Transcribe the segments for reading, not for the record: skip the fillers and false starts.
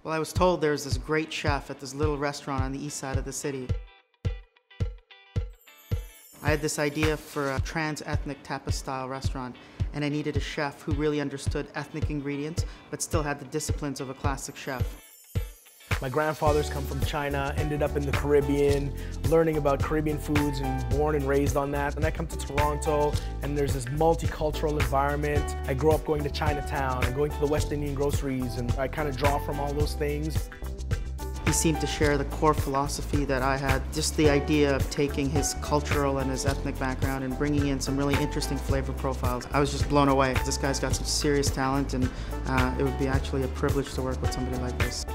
Well, I was told there's this great chef at this little restaurant on the east side of the city. I had this idea for a trans-ethnic tapas-style restaurant, and I needed a chef who really understood ethnic ingredients, but still had the disciplines of a classic chef. My grandfathers come from China, ended up in the Caribbean, learning about Caribbean foods and born and raised on that. And I come to Toronto and there's this multicultural environment. I grew up going to Chinatown and going to the West Indian groceries, and I kind of draw from all those things. He seemed to share the core philosophy that I had, just the idea of taking his cultural and his ethnic background and bringing in some really interesting flavor profiles. I was just blown away. This guy's got some serious talent, and it would be actually a privilege to work with somebody like this.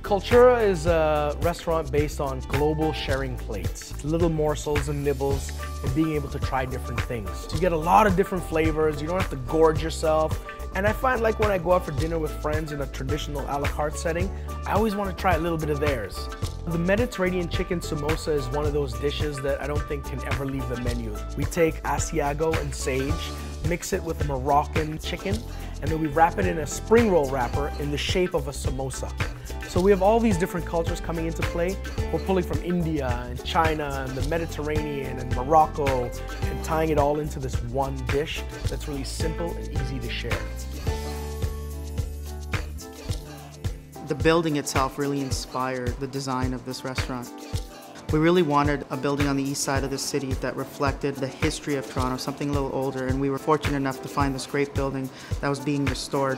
Kultura is a restaurant based on global sharing plates, little morsels and nibbles, and being able to try different things. So you get a lot of different flavors, you don't have to gorge yourself. And I find like when I go out for dinner with friends in a traditional a la carte setting, I always want to try a little bit of theirs. The Mediterranean chicken samosa is one of those dishes that I don't think can ever leave the menu. We take Asiago and sage, mix it with Moroccan chicken, and then we wrap it in a spring roll wrapper in the shape of a samosa. So we have all these different cultures coming into play. We're pulling from India and China and the Mediterranean and Morocco and tying it all into this one dish that's really simple and easy to share. The building itself really inspired the design of this restaurant. We really wanted a building on the east side of the city that reflected the history of Toronto, something a little older, and we were fortunate enough to find this great building that was being restored.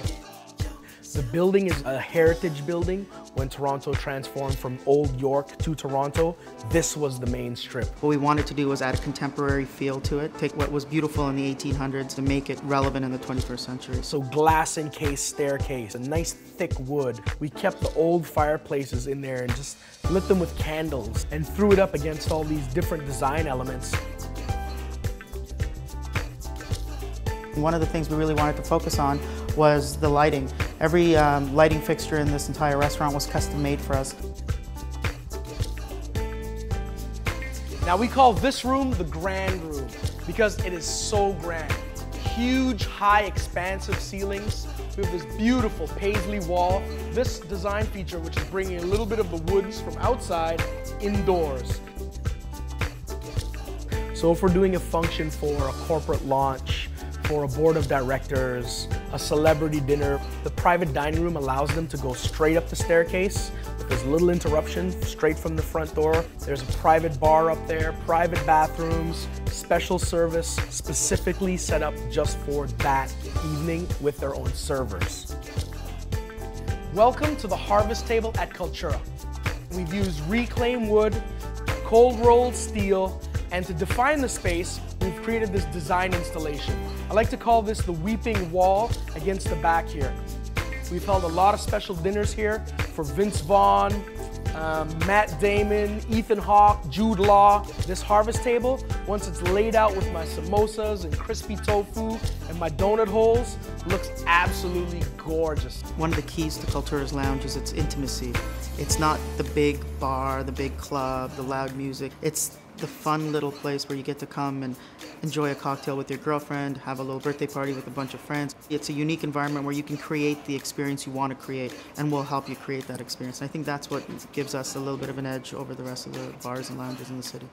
The building is a heritage building. When Toronto transformed from Old York to Toronto, this was the main strip. What we wanted to do was add a contemporary feel to it, take what was beautiful in the 1800s to make it relevant in the 21st century. So glass encased staircase, a nice thick wood. We kept the old fireplaces in there and just lit them with candles and threw it up against all these different design elements. One of the things we really wanted to focus on was the lighting. Every lighting fixture in this entire restaurant was custom made for us. Now we call this room the grand room because it is so grand. Huge, high, expansive ceilings. We have this beautiful paisley wall. This design feature, which is bringing a little bit of the woods from outside indoors. So if we're doing a function for a corporate launch, for a board of directors, a celebrity dinner, the private dining room allows them to go straight up the staircase with as little interruption, straight from the front door. There's a private bar up there, private bathrooms, special service specifically set up just for that evening with their own servers. Welcome to the harvest table at Kultura. We've used reclaimed wood, cold rolled steel, and to define the space, we've created this design installation. I like to call this the weeping wall against the back here. We've held a lot of special dinners here for Vince Vaughn, Matt Damon, Ethan Hawke, Jude Law. This harvest table, once it's laid out with my samosas and crispy tofu and my donut holes, looks absolutely gorgeous. One of the keys to Kultura's Lounge is its intimacy. It's not the big bar, the big club, the loud music. It's the fun little place where you get to come and enjoy a cocktail with your girlfriend, have a little birthday party with a bunch of friends. It's a unique environment where you can create the experience you want to create, and we'll help you create that experience. And I think that's what gives us a little bit of an edge over the rest of the bars and lounges in the city.